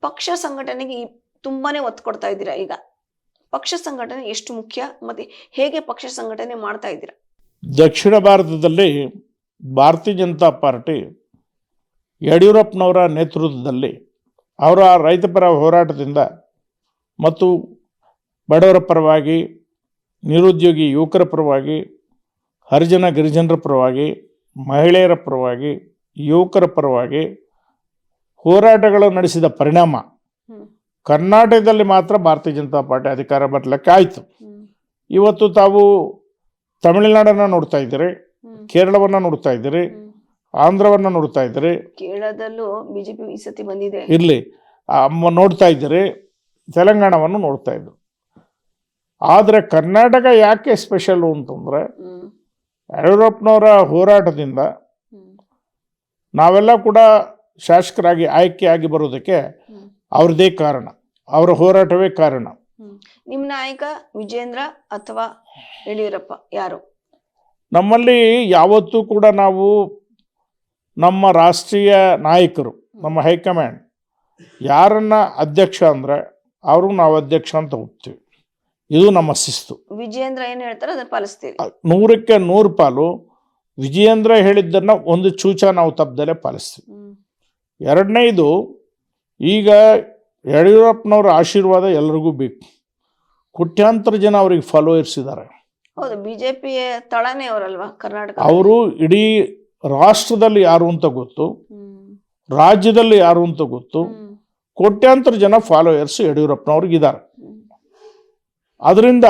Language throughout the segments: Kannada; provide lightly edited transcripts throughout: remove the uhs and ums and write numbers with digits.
ಪಕ್ಷ ಸಂಘಟನೆಗೆ ತುಂಬಾನೇ ಒತ್ತು ಕೊಡ್ತಾ ಇದ್ದೀರಾ ಈಗ. ಪಕ್ಷ ಸಂಘಟನೆ ಎಷ್ಟು ಮುಖ್ಯ ಮತ್ತೆ ಹೇಗೆ ಪಕ್ಷ ಸಂಘಟನೆ ಮಾಡ್ತಾ ಇದ್ದೀರಾ? ದಕ್ಷಿಣ ಭಾರತದಲ್ಲಿ ಭಾರತೀಯ ಜನತಾ ಪಾರ್ಟಿ ಯಡಿಯೂರಪ್ಪನವರ ನೇತೃತ್ವದಲ್ಲಿ ಅವರ ರೈತಪರ ಹೋರಾಟದಿಂದ ಮತ್ತು ಬಡವರ ಪರವಾಗಿ, ನಿರುದ್ಯೋಗಿ ಯುವಕರ ಪರವಾಗಿ, ಹರಿಜನ ಗಿರಿಜನರ ಪರವಾಗಿ, ಮಹಿಳೆಯರ ಪರವಾಗಿ, ಯುವಕರ ಪರವಾಗಿ ಹೋರಾಟಗಳು ನಡೆಸಿದ ಪರಿಣಾಮ ಕರ್ನಾಟಕದಲ್ಲಿ ಮಾತ್ರ ಭಾರತೀಯ ಜನತಾ ಪಾರ್ಟಿ ಅಧಿಕಾರ ಬರಲಿಕ್ಕೆ ಆಯಿತು. ಇವತ್ತು ತಾವು ತಮಿಳುನಾಡನ್ನು ನೋಡ್ತಾ ಇದ್ದೀರಿ, ಕೇರಳವನ್ನು ನೋಡ್ತಾ ಇದ್ದೀರಿ, ಆಂಧ್ರವನ್ನು ನೋಡ್ತಾ ಇದ್ದೀರಿ, ಕೇರಳದಲ್ಲೂ ಬಿಜೆಪಿ ಈ ಸತಿ ಬಂದಿದೆ, ಇರಲಿ ನೋಡ್ತಾ ಇದ್ದೀರಿ, ತೆಲಂಗಾಣವನ್ನು ನೋಡ್ತಾ ಇದ್ರು. ಆದರೆ ಕರ್ನಾಟಕ ಯಾಕೆ ಸ್ಪೆಷಲ್ಲು ಅಂತಂದರೆ ಯಡಿಯೂರಪ್ಪನವರ ಹೋರಾಟದಿಂದ ನಾವೆಲ್ಲ ಕೂಡ ಶಾಸಕರಾಗಿ ಆಯ್ಕೆಯಾಗಿ ಬರೋದಕ್ಕೆ ಅವ್ರದ್ದೇ ಕಾರಣ, ಅವರ ಹೋರಾಟವೇ ಕಾರಣ. ನಿಮ್ಮ ನಾಯಕ ವಿಜೇಂದ್ರ ಅಥವಾ ಯಡಿಯೂರಪ್ಪ ಯಾರು? ನಮ್ಮಲ್ಲಿ ಯಾವತ್ತೂ ಕೂಡ ನಾವು ನಮ್ಮ ರಾಷ್ಟ್ರೀಯ ನಾಯಕರು, ನಮ್ಮ ಹೈಕಮಾಂಡ್ ಯಾರನ್ನ ಅಧ್ಯಕ್ಷ ಅಂದರೆ ಅವರು ನಾವು ಅಧ್ಯಕ್ಷ ಅಂತ ಹೋಗ್ತೀವಿ. ಇದು ನಮ್ಮ ಶಿಸ್ತು. ವಿಜೇಂದ್ರ ಏನು ಹೇಳ್ತಾರೆ ಅದನ್ನು ಪಾಲಿಸ್ತೀವಿ. 100ಕ್ಕೆ 100 ಪಾಲು ವಿಜಯೇಂದ್ರ ಹೇಳಿದ್ದನ್ನು ಒಂದು ಚೂಚ ನಾವು ತಪ್ಪದಲ್ಲೇ ಪಾಲಿಸ್ತೀವಿ. ಎರಡನೇದು, ಈಗ ಯಡಿಯೂರಪ್ಪನವರ ಆಶೀರ್ವಾದ ಎಲ್ಲರಿಗೂ ಬೇಕು. ಕೋಟ್ಯಾಂತರ ಜನ ಅವರಿಗೆ ಫಾಲೋವರ್ಸ್ ಇದ್ದಾರೆ. ಹೌದು, ಬಿಜೆಪಿ ತಳನೇ ಅವರಲ್ವಾ ಕರ್ನಾಟಕ. ಅವರು ಇಡೀ ರಾಷ್ಟ್ರದಲ್ಲಿ ಯಾರು ಅಂತ ಗೊತ್ತು, ರಾಜ್ಯದಲ್ಲಿ ಯಾರು ಅಂತ ಗೊತ್ತು. ಕೋಟ್ಯಾಂತರ ಜನ ಫಾಲೋವರ್ಸ್ ಯಡಿಯೂರಪ್ಪನವ್ರಿಗೆ ಇದ್ದಾರೆ. ಅದರಿಂದ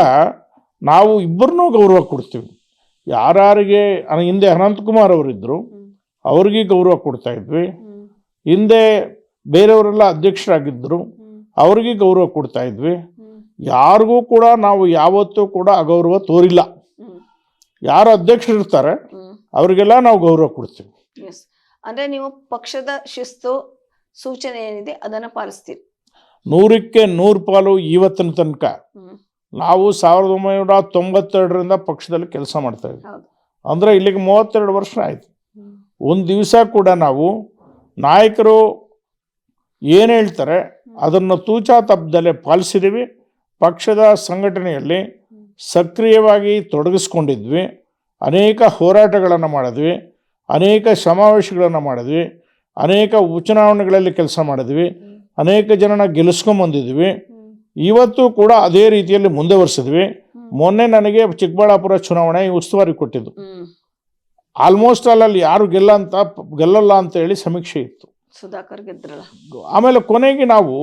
ನಾವು ಇಬ್ಬರನ್ನೂ ಗೌರವ ಕೊಡ್ತೀವಿ. ಯಾರಿಗೆ ಹಿಂದೆ ಅನಂತಕುಮಾರ್ ಅವರಿದ್ದರು, ಅವ್ರಿಗೆ ಗೌರವ ಕೊಡ್ತಾ ಇದ್ವಿ. ಹಿಂದೆ ಬೇರೆಯವರೆಲ್ಲ ಅಧ್ಯಕ್ಷರಾಗಿದ್ದರು, ಅವ್ರಿಗೆ ಗೌರವ ಕೊಡ್ತಾ ಇದ್ವಿ. ಯಾರಿಗೂ ಕೂಡ ನಾವು ಯಾವತ್ತೂ ಕೂಡ ಅಗೌರವ ತೋರಿಲ್ಲ. ಯಾರು ಅಧ್ಯಕ್ಷರಿರ್ತಾರೆ ಅವರಿಗೆಲ್ಲ ನಾವು ಗೌರವ ಕೊಡ್ತೀವಿ. ಅಂದ್ರೆ ನೀವು ಪಕ್ಷದ ಶಿಸ್ತು ಸೂಚನೆ ಏನಿದೆ ಅದನ್ನ ಪಾಲಿಸ್ತೀರಿ. 100ಕ್ಕೆ 100 ಪಾಲು ಇವತ್ತಿನ ತನಕ ನಾವು 1992ರಿಂದ ಪಕ್ಷದಲ್ಲಿ ಕೆಲಸ ಮಾಡ್ತಾ ಇದ್ವಿ. ಅಂದರೆ ಇಲ್ಲಿಗೆ 32 ವರ್ಷ ಆಯಿತು. ಒಂದು ದಿವಸ ಕೂಡ ನಾವು ನಾಯಕರು ಏನು ಹೇಳ್ತಾರೆ ಅದನ್ನು ತೂಚಾ ತಪ್ಪದಲ್ಲೇ ಪಾಲಿಸಿದ್ದೀವಿ. ಪಕ್ಷದ ಸಂಘಟನೆಯಲ್ಲಿ ಸಕ್ರಿಯವಾಗಿ ತೊಡಗಿಸ್ಕೊಂಡಿದ್ವಿ. ಅನೇಕ ಹೋರಾಟಗಳನ್ನು ಮಾಡಿದ್ವಿ, ಅನೇಕ ಸಮಾವೇಶಗಳನ್ನು ಮಾಡಿದ್ವಿ, ಅನೇಕ ಉಪಚುನಾವಣೆಗಳಲ್ಲಿ ಕೆಲಸ ಮಾಡಿದ್ವಿ, ಅನೇಕ ಜನನ ಗೆಲ್ಲಿಸ್ಕೊಂಬಂದಿದ್ವಿ. ಇವತ್ತು ಕೂಡ ಅದೇ ರೀತಿಯಲ್ಲಿ ಮುಂದುವರಿಸಿದ್ವಿ. ಮೊನ್ನೆ ನನಗೆ ಚಿಕ್ಕಬಳ್ಳಾಪುರ ಚುನಾವಣೆ ಉಸ್ತುವಾರಿ ಕೊಟ್ಟಿದ್ದು. ಆಲ್ಮೋಸ್ಟ್ ಅಲ್ಲಿ ಯಾರು ಗೆಲ್ಲಲ್ಲ ಅಂತ ಹೇಳಿ ಸಮೀಕ್ಷೆ ಇತ್ತು. ಸುಧಾಕರ್ ಗೆದ್ರಲ್ಲ. ಆಮೇಲೆ ಕೊನೆಗೆ ನಾವು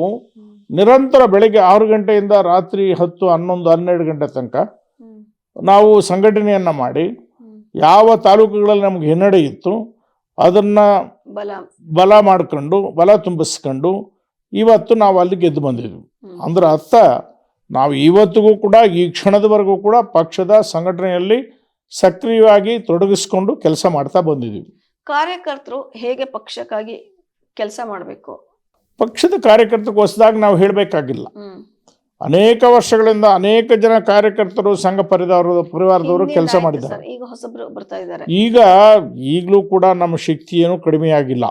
ನಿರಂತರ ಬೆಳಗ್ಗೆ 6 ಗಂಟೆಯಿಂದ ರಾತ್ರಿ 10, 11, 12 ಗಂಟೆ ತನಕ ನಾವು ಸಂಘಟನೆಯನ್ನು ಮಾಡಿ ಯಾವ ತಾಲೂಕುಗಳಲ್ಲಿ ನಮ್ಗೆ ಹಿನ್ನಡೆ ಇತ್ತು ಅದನ್ನು ಬಲ ಮಾಡಿಕೊಂಡು, ಬಲ ತುಂಬಿಸ್ಕೊಂಡು ಇವತ್ತು ನಾವು ಅಲ್ಲಿ ಗೆದ್ದು ಬಂದಿದ್ವಿ. ಅಂದ್ರೆ ಅರ್ಥ, ನಾವು ಇವತ್ತಿಗೂ ಕೂಡ ಈ ಕ್ಷಣದವರೆಗೂ ಕೂಡ ಪಕ್ಷದ ಸಂಘಟನೆಯಲ್ಲಿ ಸಕ್ರಿಯವಾಗಿ ತೊಡಗಿಸ್ಕೊಂಡು ಕೆಲಸ ಮಾಡ್ತಾ ಬಂದಿದ್ದೀವಿ. ಕಾರ್ಯಕರ್ತರು ಹೇಗೆ ಪಕ್ಷಕ್ಕಾಗಿ ಕೆಲಸ ಮಾಡಬೇಕು? ಪಕ್ಷದ ಕಾರ್ಯಕರ್ತರಿಗೆ ಹೊಸದಾಗಿ ನಾವು ಹೇಳಬೇಕಾಗಿಲ್ಲ. ಅನೇಕ ವರ್ಷಗಳಿಂದ ಅನೇಕ ಜನ ಕಾರ್ಯಕರ್ತರು ಸಂಘ ಪರಿವಾರದವರು ಕೆಲಸ ಮಾಡಿದ್ದಾರೆ. ಈಗ ಹೊಸಬ್ರು ಬರ್ತಾ ಇದ್ದಾರೆ. ಈಗಲೂ ಕೂಡ ನಮ್ಮ ಶಕ್ತಿ ಏನು ಕಡಿಮೆಯಾಗಿಲ್ಲ.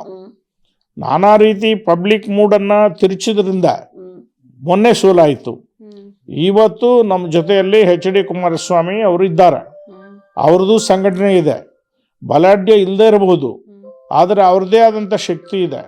ನಾನಾ ರೀತಿ ಪಬ್ಲಿಕ್ ಮೂಡನ್ನು ತಿರುಚಿದ್ರಿಂದ ಮೊನ್ನೆ ಸೋಲಾಯಿತು. ಇವತ್ತು ನಮ್ಮ ಜೊತೆಯಲ್ಲಿ HD ಕುಮಾರಸ್ವಾಮಿ ಅವರು ಇದ್ದಾರೆ. ಅವ್ರದ್ದು ಸಂಘಟನೆ ಇದೆ. ಬಲಾಢ್ಯ ಇಲ್ಲದೆ ಇರಬಹುದು, ಆದರೆ ಅವ್ರದ್ದೇ ಆದಂಥ ಶಕ್ತಿ ಇದೆ.